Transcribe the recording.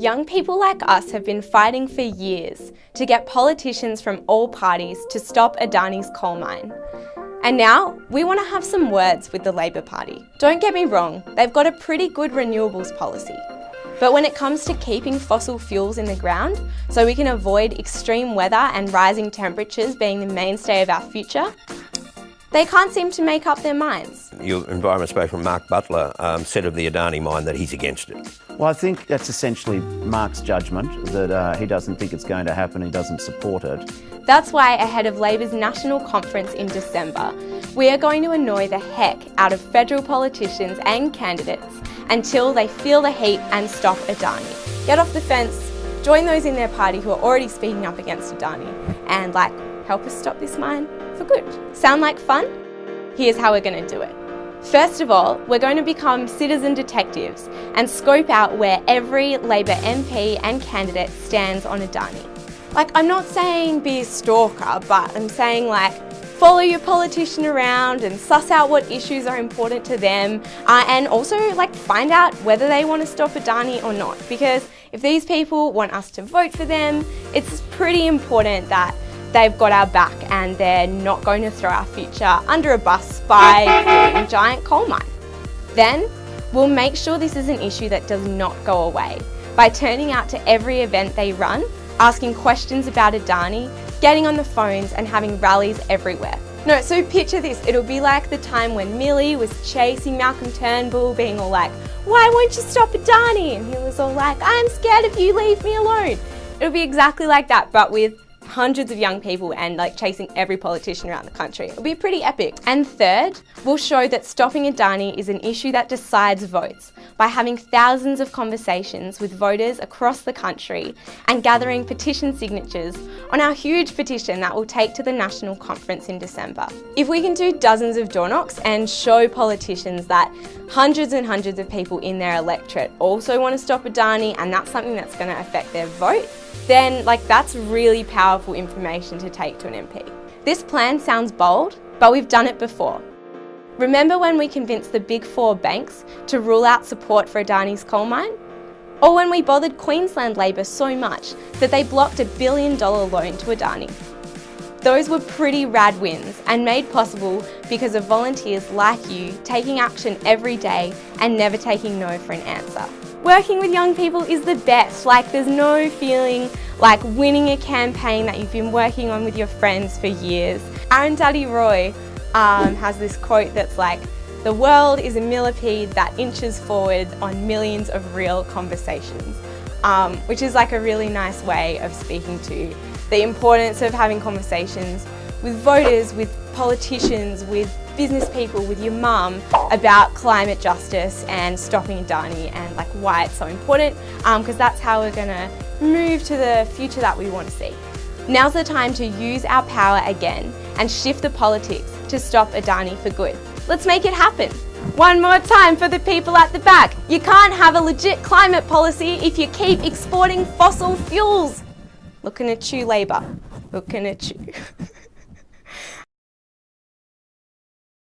Young people like us have been fighting for years to get politicians from all parties to stop Adani's coal mine. And now we want to have some words with the Labor Party. Don't get me wrong, they've got a pretty good renewables policy. But when it comes to keeping fossil fuels in the ground so we can avoid extreme weather and rising temperatures being the mainstay of our future, they can't seem to make up their minds. Your environment spokesman Mark Butler said of the Adani mine that he's against it. Well, I think that's essentially Mark's judgment, that he doesn't think it's going to happen, he doesn't support it. That's why ahead of Labor's national conference in December, we are going to annoy the heck out of federal politicians and candidates until they feel the heat and stop Adani. Get off the fence, join those in their party who are already speaking up against Adani and help us stop this mine for good. Sound like fun? Here's how we're going to do it. First of all, we're going to become citizen detectives and scope out where every Labor MP and candidate stands on Adani. I'm not saying be a stalker, but I'm saying follow your politician around and suss out what issues are important to them, and also find out whether they want to stop Adani or not. Because if these people want us to vote for them, it's pretty important that they've got our back and they're not going to throw our future under a bus by building a giant coal mine. Then we'll make sure this is an issue that does not go away by turning out to every event they run, asking questions about Adani, getting on the phones and having rallies everywhere. No, so picture this, it'll be like the time when Millie was chasing Malcolm Turnbull being all why won't you stop Adani? And he was all I'm scared of you, leave me alone. It'll be exactly like that, but with hundreds of young people and chasing every politician around the country. It'll be pretty epic. And third, we'll show that stopping Adani is an issue that decides votes by having thousands of conversations with voters across the country and gathering petition signatures on our huge petition that we'll take to the national conference in December. If we can do dozens of door knocks and show politicians that hundreds and hundreds of people in their electorate also want to stop Adani and that's something that's going to affect their vote, then that's really powerful information to take to an MP. This plan sounds bold, but we've done it before. Remember when we convinced the big four banks to rule out support for Adani's coal mine? Or when we bothered Queensland Labor so much that they blocked a $1 billion loan to Adani? Those were pretty rad wins and made possible because of volunteers like you taking action every day and never taking no for an answer. Working with young people is the best. There's no feeling like winning a campaign that you've been working on with your friends for years. Aaron Daddy Roy has this quote that's the world is a millipede that inches forward on millions of real conversations, which is a really nice way of speaking to the importance of having conversations with voters, with politicians, with business people, with your mum about climate justice and stopping Adani and why it's so important, because that's how we're going to move to the future that we want to see. Now's the time to use our power again and shift the politics to stop Adani for good. Let's make it happen. One more time for the people at the back. You can't have a legit climate policy if you keep exporting fossil fuels. Looking at you, Labor. Looking at you.